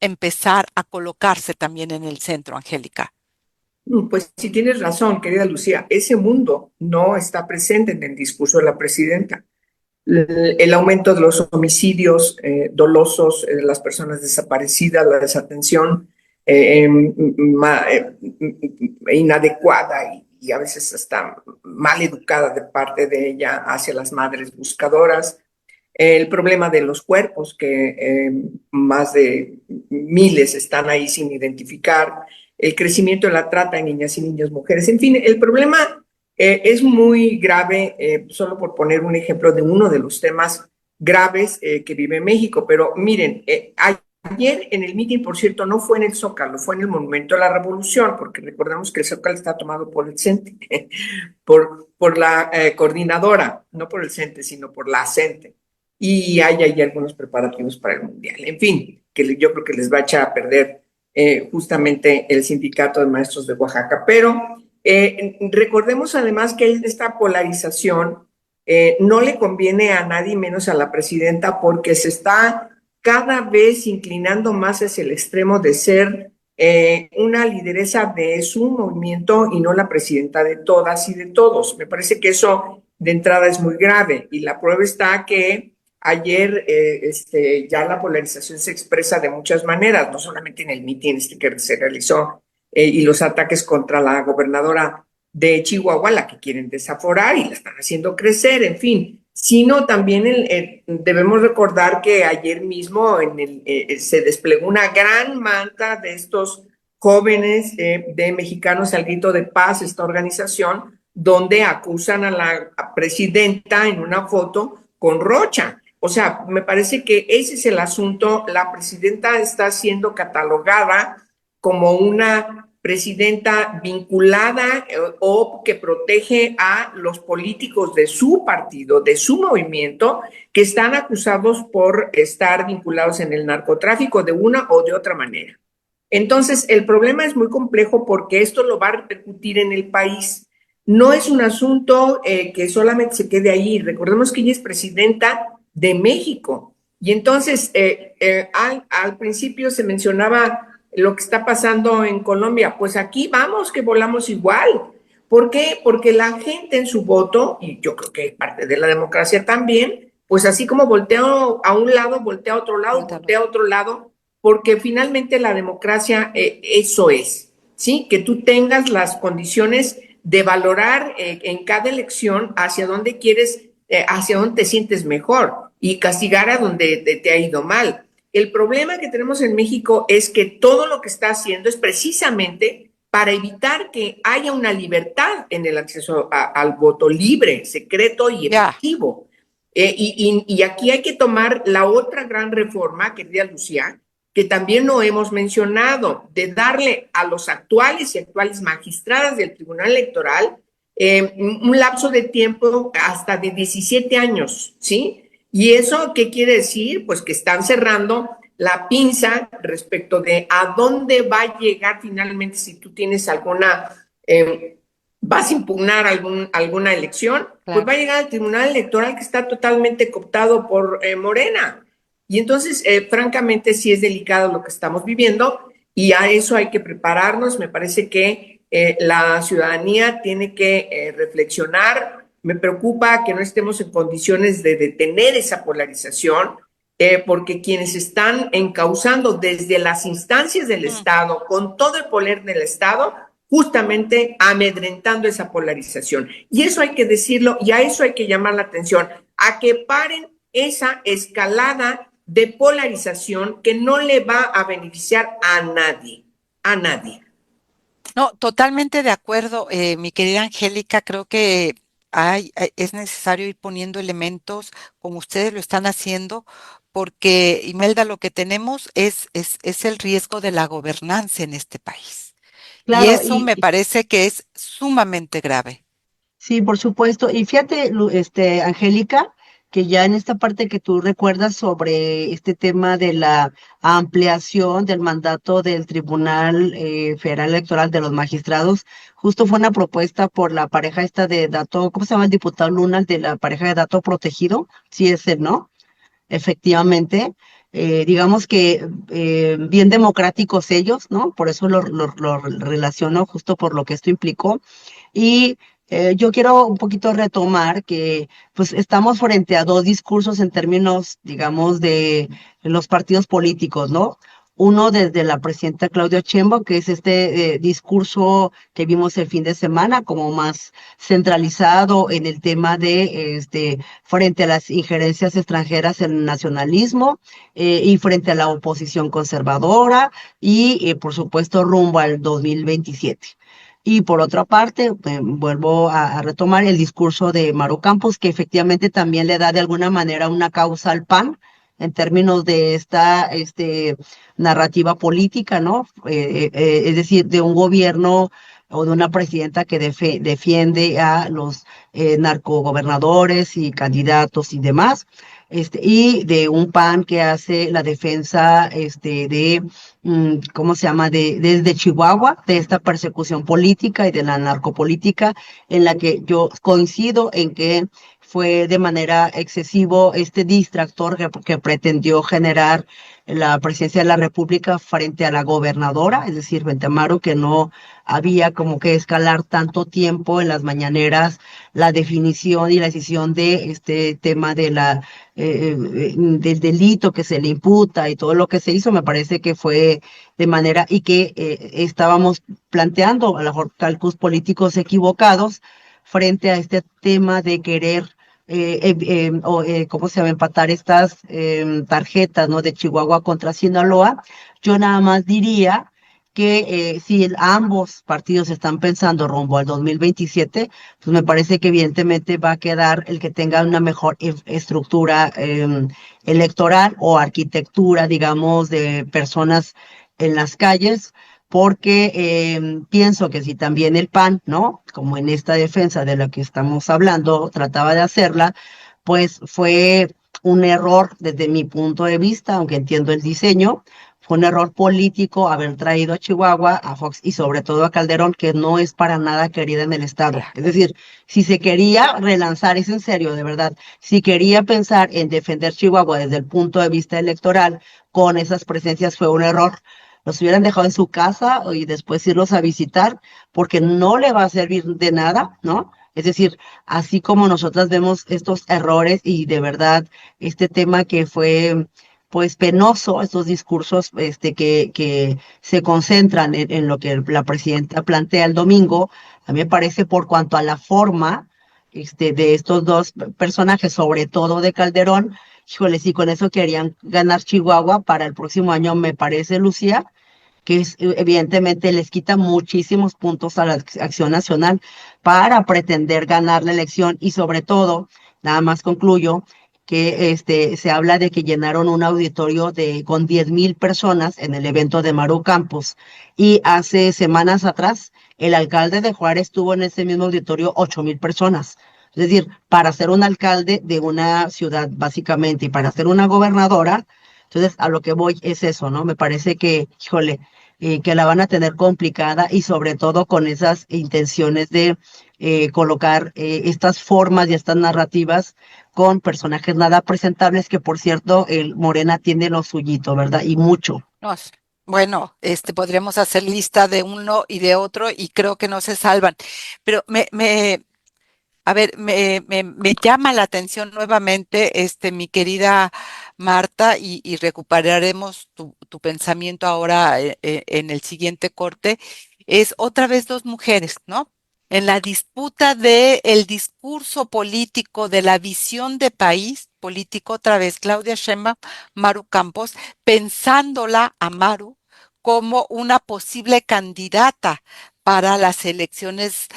Speaker 2: empezar a colocarse también en el centro, Angélica.
Speaker 5: Pues sí tienes razón, querida Lucía, ese mundo no está presente en el discurso de la presidenta. El aumento de los homicidios dolosos, las personas desaparecidas, la desatención inadecuada y a veces hasta mal educada de parte de ella hacia las madres buscadoras. El problema de los cuerpos, que más de miles están ahí sin identificar, el crecimiento de la trata de niñas y niños, mujeres, en fin, el problema es muy grave, solo por poner un ejemplo de uno de los temas graves que vive México. Pero miren, ayer en el mitin, por cierto, no fue en el Zócalo, fue en el Monumento a la Revolución, porque recordemos que el Zócalo está tomado por el CENTE, por la coordinadora, no por el CENTE, sino por la CENTE. Y hay ahí algunos preparativos para el Mundial. En fin, que yo creo que les va a echar a perder justamente el Sindicato de Maestros de Oaxaca. Pero recordemos además que esta polarización no le conviene a nadie, menos a la presidenta, porque se está cada vez inclinando más hacia el extremo de ser una lideresa de su movimiento y no la presidenta de todas y de todos. Me parece que eso de entrada es muy grave, y la prueba está que ayer ya la polarización se expresa de muchas maneras, no solamente en el mitin que se realizó y los ataques contra la gobernadora de Chihuahua, la que quieren desaforar y la están haciendo crecer, en fin. sino también debemos recordar que ayer mismo se desplegó una gran manta de estos jóvenes de Mexicanos al Grito de Paz, esta organización, donde acusan a la presidenta en una foto con Rocha. O sea, me parece que ese es el asunto. La presidenta está siendo catalogada como una presidenta vinculada o que protege a los políticos de su partido, de su movimiento, que están acusados por estar vinculados en el narcotráfico de una o de otra manera. Entonces, el problema es muy complejo porque esto lo va a repercutir en el país. No es un asunto que solamente se quede ahí. Recordemos que ella es presidenta de México. Y entonces, al principio se mencionaba lo que está pasando en Colombia. Pues aquí vamos, que volamos igual. ¿Por qué? Porque la gente en su voto, y yo creo que parte de la democracia también, pues así como voltea a un lado, voltea a otro lado, voltea a otro lado, porque finalmente la democracia eso es, ¿sí? Que tú tengas las condiciones de valorar en cada elección hacia dónde quieres, hacia dónde te sientes mejor y castigar a donde te ha ido mal. El problema que tenemos en México es que todo lo que está haciendo es precisamente para evitar que haya una libertad en el acceso al voto libre, secreto y efectivo. Y aquí hay que tomar la otra gran reforma, querida Lucía, que también no hemos mencionado, de darle a los actuales y actuales magistradas del Tribunal Electoral un lapso de tiempo hasta de 17 años, ¿sí? ¿Y eso qué quiere decir? Pues que están cerrando la pinza respecto de a dónde va a llegar finalmente si tú tienes alguna, vas a impugnar alguna elección, pues va a llegar al Tribunal Electoral que está totalmente cooptado por Morena. Y entonces, francamente, sí es delicado lo que estamos viviendo y a eso hay que prepararnos. Me parece que la ciudadanía tiene que reflexionar. Me preocupa que no estemos en condiciones de detener esa polarización, porque quienes están encauzando desde las instancias del Estado, con todo el poder del Estado, justamente amedrentando esa polarización. Y eso hay que decirlo y a eso hay que llamar la atención, a que paren esa escalada de polarización que no le va a beneficiar a nadie, a nadie.
Speaker 2: No, totalmente de acuerdo, mi querida Angélica, creo que es necesario ir poniendo elementos como ustedes lo están haciendo, porque, Imelda, lo que tenemos es el riesgo de la gobernanza en este país. Y
Speaker 3: Claro,
Speaker 2: eso me parece que es sumamente grave.
Speaker 3: sí, por supuesto. Y fíjate, Angélica, que ya en esta parte que tú recuerdas sobre este tema de la ampliación del mandato del Tribunal Federal Electoral de los magistrados, justo fue una propuesta por la pareja esta de dato, ¿cómo se llama el diputado Luna, de la pareja de dato protegido? Sí, es él, ¿no? Efectivamente. Digamos que bien democráticos ellos, ¿no? Por eso lo relaciono justo por lo que esto implicó. Y yo quiero un poquito retomar que pues estamos frente a dos discursos en términos, digamos, de los partidos políticos, ¿no? Uno desde la presidenta Claudia Sheinbaum, que es este discurso que vimos el fin de semana, como más centralizado en el tema de frente a las injerencias extranjeras en el nacionalismo y frente a la oposición conservadora y por supuesto rumbo al 2027. Y por otra parte, vuelvo a retomar el discurso de Maru Campos, que efectivamente también le da de alguna manera una causa al PAN en términos de esta narrativa política, ¿no? Es decir, de un gobierno o de una presidenta que defiende a los narcogobernadores y candidatos y demás, y de un PAN que hace la defensa ¿cómo se llama? Desde Chihuahua, de esta persecución política y de la narcopolítica, en la que yo coincido en que fue de manera excesivo este distractor que pretendió generar la presidencia de la República frente a la gobernadora, es decir, frente a Maru, que no había como que escalar tanto tiempo en las mañaneras la definición y la decisión de este tema de del delito que se le imputa y todo lo que se hizo. Me parece que fue de manera y que estábamos planteando a lo mejor cálculos políticos equivocados frente a este tema de querer ¿cómo se llama? Empatar estas tarjetas, ¿no? De Chihuahua contra Sinaloa. Yo nada más diría que si ambos partidos están pensando rumbo al 2027, pues me parece que evidentemente va a quedar el que tenga una mejor estructura electoral o arquitectura, digamos, de personas en las calles, porque pienso que si también el PAN, ¿no? Como en esta defensa de la que estamos hablando, trataba de hacerla, pues fue un error desde mi punto de vista, aunque entiendo el diseño, fue un error político haber traído a Chihuahua, a Fox y sobre todo a Calderón, que no es para nada querida en el Estado. Es decir, si se quería relanzar, es en serio, de verdad, si quería pensar en defender Chihuahua desde el punto de vista electoral, con esas presencias fue un error. Los hubieran dejado en su casa y después irlos a visitar, porque no le va a servir de nada, ¿no? Es decir, así como nosotras vemos estos errores y de verdad este tema que fue pues penoso, estos discursos que se concentran en lo que la presidenta plantea el domingo, a mí me parece por cuanto a la forma de estos dos personajes, sobre todo de Calderón, híjole, si con eso querían ganar Chihuahua para el próximo año, me parece, Lucía, que evidentemente les quita muchísimos puntos a la Acción Nacional para pretender ganar la elección y sobre todo, nada más concluyo, que se habla de que llenaron un auditorio con 10,000 personas en el evento de Maru Campos y hace semanas atrás el alcalde de Juárez tuvo en ese mismo auditorio 8,000 personas. Es decir, para ser un alcalde de una ciudad básicamente y para ser una gobernadora, entonces a lo que voy es eso, ¿no? Me parece que, híjole, que la van a tener complicada y sobre todo con esas intenciones de colocar estas formas y estas narrativas con personajes nada presentables, que por cierto, el Morena tiene lo suyito, ¿verdad? Y mucho.
Speaker 2: No, bueno, podríamos hacer lista de uno y de otro y creo que no se salvan. Pero a ver, me llama la atención nuevamente, mi querida Marta, y recuperaremos tu pensamiento ahora en el siguiente corte, es otra vez dos mujeres, ¿no? En la disputa de el discurso político, de la visión de país político, otra vez Claudia Sheinbaum, Maru Campos, pensándola a Maru como una posible candidata para las elecciones,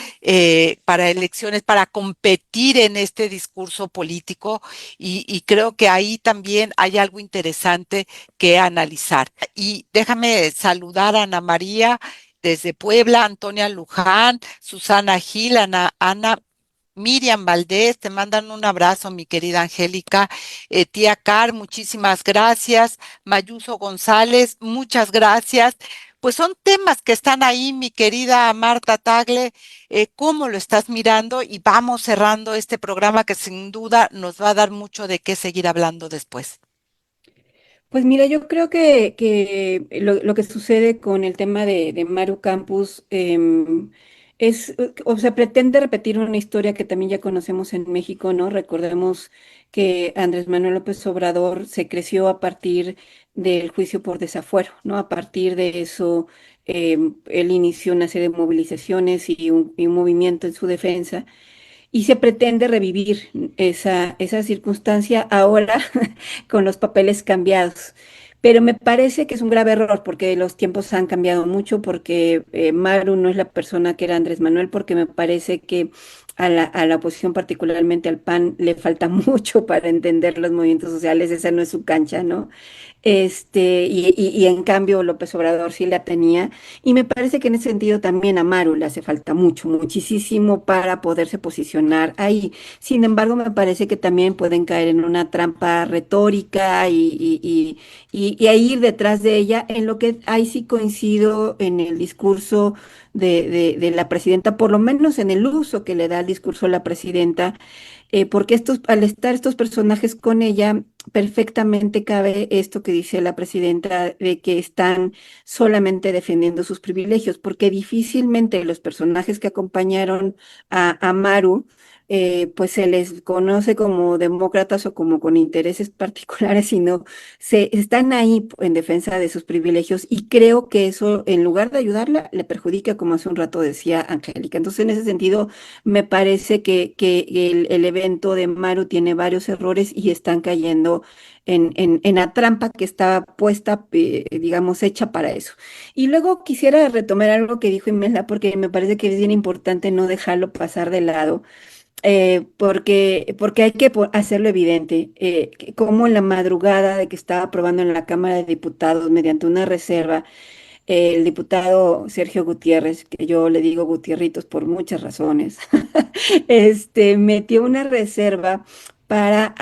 Speaker 2: para competir en este discurso político y creo que ahí también hay algo interesante que analizar. Y déjame saludar a Ana María desde Puebla, Antonia Luján, Susana Gil, Ana Miriam Valdés, te mandan un abrazo, mi querida Angélica. Tía Car, muchísimas gracias. Mayuso González, muchas gracias. Pues son temas que están ahí, mi querida Marta Tagle. ¿Cómo lo estás mirando? Y vamos cerrando este programa que sin duda nos va a dar mucho de qué seguir hablando después.
Speaker 4: Pues mira, yo creo que lo que sucede con el tema de Maru Campus o sea, pretende repetir una historia que también ya conocemos en México, ¿no? Recordemos que Andrés Manuel López Obrador se creció a partir del juicio por desafuero, ¿no? A partir de eso, él inició una serie de movilizaciones y un movimiento en su defensa. Y se pretende revivir esa circunstancia ahora con los papeles cambiados. Pero me parece que es un grave error porque los tiempos han cambiado mucho, porque Maru no es la persona que era Andrés Manuel, porque me parece que a la oposición, particularmente al PAN, le falta mucho para entender los movimientos sociales, esa no es su cancha, ¿no? Y en cambio López Obrador sí la tenía, y me parece que en ese sentido también a Maru le hace falta mucho, muchísimo para poderse posicionar ahí. Sin embargo, me parece que también pueden caer en una trampa retórica y a ir detrás de ella, en lo que ahí sí coincido en el discurso de la presidenta, por lo menos en el uso que le da al discurso la presidenta, porque al estar estos personajes con ella, perfectamente cabe esto que dice la presidenta de que están solamente defendiendo sus privilegios, porque difícilmente los personajes que acompañaron a Maru, pues se les conoce como demócratas o como con intereses particulares, sino se están ahí en defensa de sus privilegios, y creo que eso, en lugar de ayudarla, le perjudica, como hace un rato decía Angélica. Entonces, en ese sentido, me parece que el evento evento de Maru tiene varios errores y están cayendo en la trampa que está puesta, digamos, hecha para eso. Y luego quisiera retomar algo que dijo Imelda, porque me parece que es bien importante no dejarlo pasar de lado, porque hay que hacerlo evidente, que como en la madrugada de que estaba aprobando en la Cámara de Diputados mediante una reserva, el diputado Sergio Gutiérrez, que yo le digo Gutierritos por muchas razones, metió una reserva para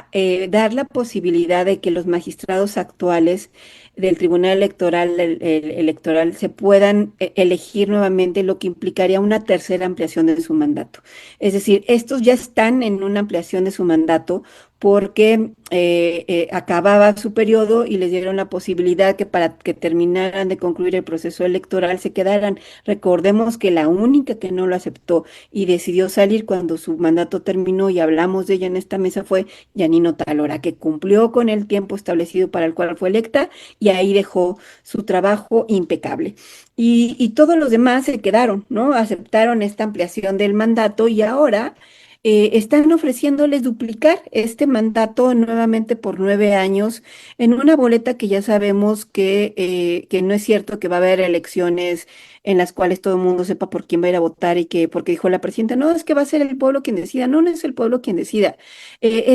Speaker 4: dar la posibilidad de que los magistrados actuales del Tribunal Electoral, electoral se puedan elegir nuevamente, lo que implicaría una tercera ampliación de su mandato. Es decir, estos ya están en una ampliación de su mandato porque acababa su periodo y les dieron la posibilidad que para que terminaran de concluir el proceso electoral se quedaran. Recordemos que la única que no lo aceptó y decidió salir cuando su mandato terminó, y hablamos de ella en esta mesa, fue Yanino Talora, que cumplió con el tiempo establecido para el cual fue electa y ahí dejó su trabajo impecable. Y todos los demás se quedaron, ¿no? Aceptaron esta ampliación del mandato y ahora están ofreciéndoles duplicar este mandato nuevamente por 9 años en una boleta que ya sabemos que no es cierto que va a haber elecciones en las cuales todo el mundo sepa por quién va a ir a votar y que, porque dijo la presidenta, no, es que va a ser el pueblo quien decida. No, no es el pueblo quien decida.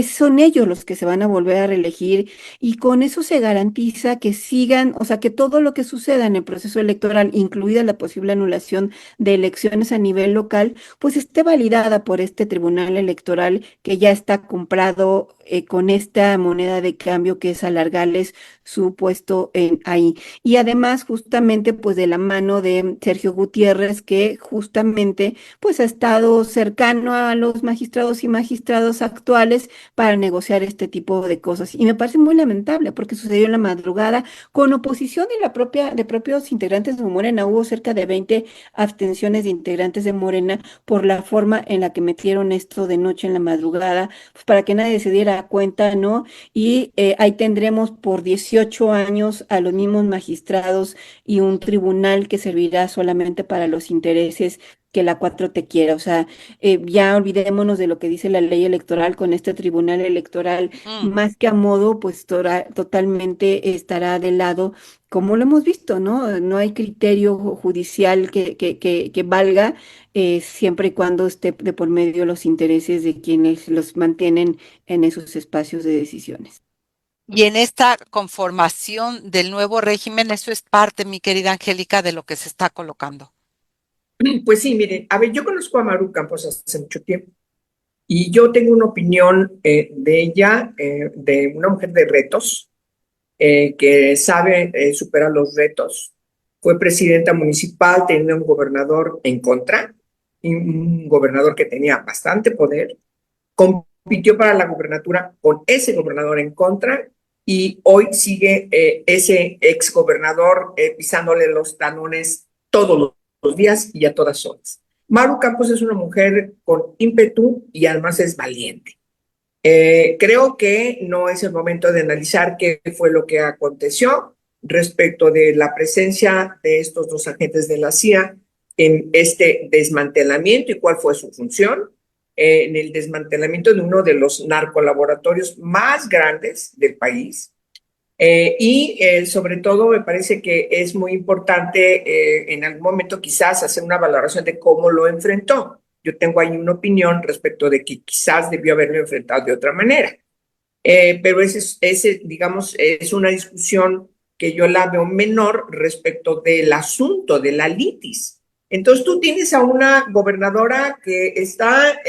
Speaker 4: Son ellos los que se van a volver a reelegir y con eso se garantiza que sigan, o sea, que todo lo que suceda en el proceso electoral, incluida la posible anulación de elecciones a nivel local, pues esté validada por este tribunal electoral que ya está comprado con esta moneda de cambio que es alargarles su puesto ahí. Y además, justamente, pues de la mano de Sergio Gutiérrez, que justamente, pues ha estado cercano a los magistrados y magistradas actuales para negociar este tipo de cosas. Y me parece muy lamentable porque sucedió en la madrugada con oposición de propios integrantes de Morena. Hubo cerca de 20 abstenciones de integrantes de Morena por la forma en la que metieron esto de noche en la madrugada, pues para que nadie se diera cuenta, ¿no? Y ahí tendremos por 18 años a los mismos magistrados y un tribunal que servirá solamente para los intereses que la 4T quiera. O sea, ya olvidémonos de lo que dice la ley electoral con este tribunal electoral, más que a modo, pues totalmente estará de lado, como lo hemos visto, ¿no? No hay criterio judicial que valga siempre y cuando esté de por medio los intereses de quienes los mantienen en esos espacios de decisiones.
Speaker 2: Y en esta conformación del nuevo régimen, eso es parte, mi querida Angélica, de lo que se está colocando.
Speaker 5: Pues sí, miren, a ver, yo conozco a Maru Campos hace mucho tiempo y yo tengo una opinión de ella, de una mujer de retos, que sabe superar los retos. Fue presidenta municipal, tenía un gobernador en contra, y un gobernador que tenía bastante poder, compitió para la gubernatura con ese gobernador en contra y hoy sigue ese exgobernador pisándole los talones todos los días y a todas horas. Maru Campos es una mujer con ímpetu y además es valiente. Creo que no es el momento de analizar qué fue lo que aconteció respecto de la presencia de estos dos agentes de la CIA en este desmantelamiento y cuál fue su función en el desmantelamiento de uno de los narcolaboratorios más grandes del país. Sobre todo me parece que es muy importante en algún momento quizás hacer una valoración de cómo lo enfrentó. Yo tengo ahí una opinión respecto de que quizás debió haberlo enfrentado de otra manera. Pero digamos, es una discusión que yo la veo menor respecto del asunto de la litis. Entonces tú tienes a una gobernadora que está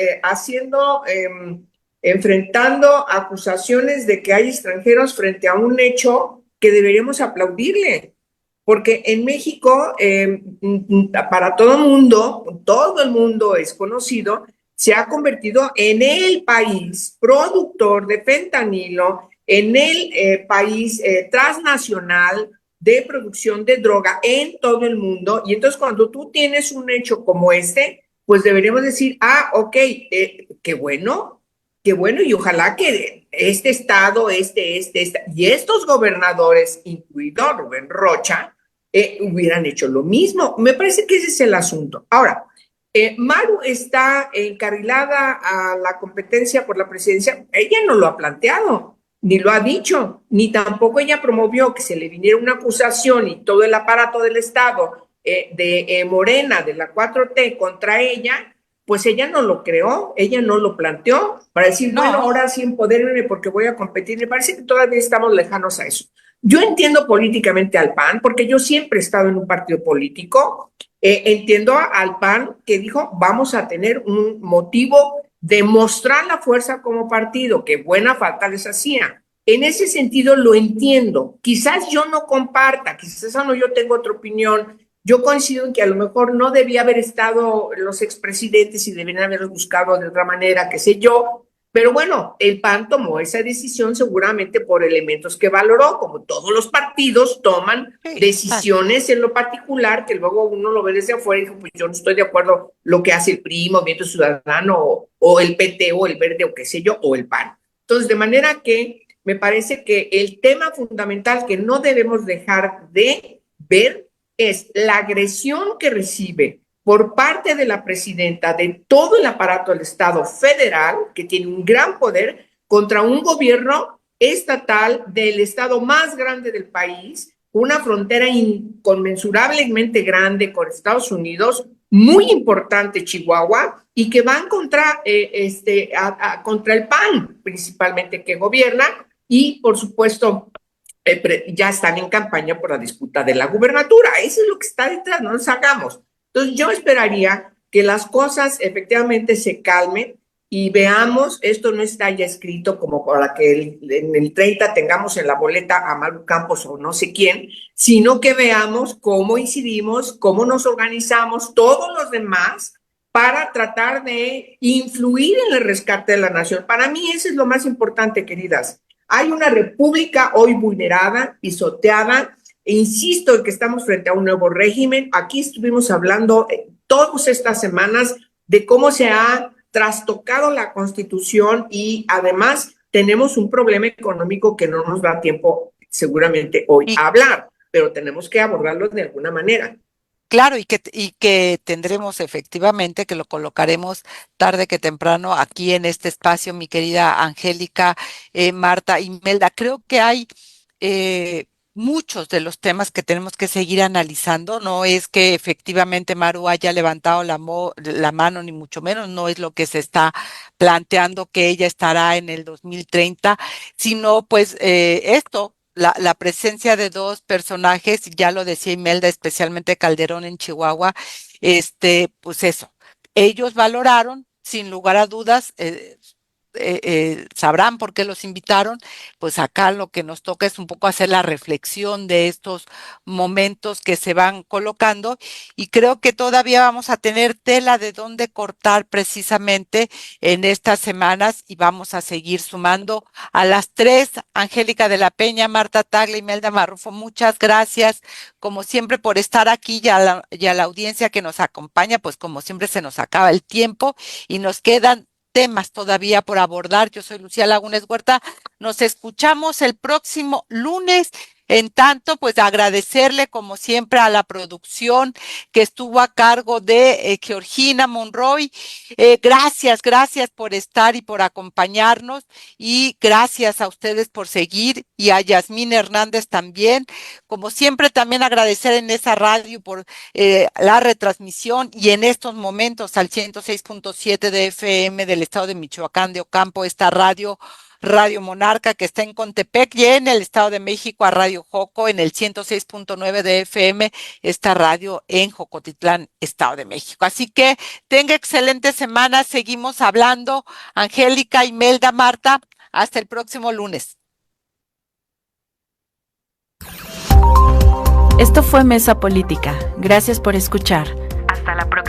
Speaker 5: enfrentando acusaciones de que hay extranjeros frente a un hecho que deberíamos aplaudirle. Porque en México, para todo el mundo es conocido, se ha convertido en el país productor de fentanilo, en el país transnacional de producción de droga en todo el mundo. Y entonces cuando tú tienes un hecho como este, pues deberíamos decir, ok, qué bueno, y ojalá que este estado, y estos gobernadores, incluido Rubén Rocha, hubieran hecho lo mismo. Me parece que ese es el asunto. Ahora, Maru está encarrilada a la competencia por la presidencia. Ella no lo ha planteado, ni lo ha dicho, ni tampoco ella promovió que se le viniera una acusación y todo el aparato del Estado de Morena, de la 4T contra ella. Pues ella no lo creó, ella no lo planteó para decir,
Speaker 2: No.
Speaker 5: bueno, ahora sí empodérame porque voy a competir. Me parece que todavía estamos lejanos a eso. Yo entiendo políticamente al PAN porque yo siempre he estado en un partido político. Entiendo al PAN que dijo, vamos a tener un motivo de mostrar la fuerza como partido, que buena falta les hacía. En ese sentido lo entiendo. Quizás yo no comparta, quizás no, yo tengo otra opinión. Yo coincido en que a lo mejor no debía haber estado los expresidentes y deberían haberlos buscado de otra manera, qué sé yo. Pero bueno, el PAN tomó esa decisión seguramente por elementos que valoró, como todos los partidos toman decisiones en lo particular, que luego uno lo ve desde afuera y dice, pues yo no estoy de acuerdo lo que hace el PRI, Movimiento Ciudadano, o el PT, o el Verde, o qué sé yo, o el PAN. Entonces, de manera que me parece que el tema fundamental que no debemos dejar de ver es la agresión que recibe por parte de la presidenta de todo el aparato del Estado federal, que tiene un gran poder, contra un gobierno estatal del estado más grande del país, una frontera inconmensurablemente grande con Estados Unidos, muy importante Chihuahua, y que van contra el PAN, principalmente, que gobierna, y por supuesto ya están en campaña por la disputa de la gubernatura. Eso es lo que está detrás, no nos hagamos. Entonces yo esperaría que las cosas efectivamente se calmen y veamos, esto no está ya escrito como para que en el 30 tengamos en la boleta a Maru Campos o no sé quién, sino que veamos cómo incidimos, cómo nos organizamos todos los demás para tratar de influir en el rescate de la nación. Para mí eso es lo más importante, queridas. Hay una república hoy vulnerada, pisoteada, e insisto en que estamos frente a un nuevo régimen. Aquí estuvimos hablando todas estas semanas de cómo se ha trastocado la Constitución y además tenemos un problema económico que no nos da tiempo seguramente hoy a hablar, pero tenemos que abordarlo de alguna manera.
Speaker 2: Claro, y que tendremos efectivamente, que lo colocaremos tarde que temprano aquí en este espacio, mi querida Angélica, Marta, Imelda. Creo que hay muchos de los temas que tenemos que seguir analizando. No es que efectivamente Maru haya levantado la mano, ni mucho menos, no es lo que se está planteando que ella estará en el 2030, sino pues la presencia de dos personajes, ya lo decía Imelda, especialmente Calderón en Chihuahua, pues eso, ellos valoraron, sin lugar a dudas, sabrán por qué los invitaron, pues acá lo que nos toca es un poco hacer la reflexión de estos momentos que se van colocando y creo que todavía vamos a tener tela de dónde cortar precisamente en estas semanas y vamos a seguir sumando a las tres, Angélica de la Peña, Marta Tagle, Imelda Marrufo, muchas gracias como siempre por estar aquí y a la audiencia que nos acompaña, pues como siempre se nos acaba el tiempo y nos quedan temas todavía por abordar. Yo soy Lucía Lagunes Huerta. Nos escuchamos el próximo lunes. En tanto, pues agradecerle como siempre a la producción que estuvo a cargo de Georgina Monroy. Gracias por estar y por acompañarnos y gracias a ustedes por seguir y a Yasmín Hernández también. Como siempre, también agradecer en esa radio por la retransmisión y en estos momentos al 106.7 de FM del estado de Michoacán de Ocampo, esta Radio Monarca que está en Contepec y en el Estado de México a Radio Joco en el 106.9 de FM, esta radio en Jocotitlán, Estado de México. Así que tenga excelente semana, seguimos hablando. Angélica, Imelda, Marta, hasta el próximo lunes.
Speaker 1: Esto fue Mesa Política. Gracias por escuchar. Hasta la próxima.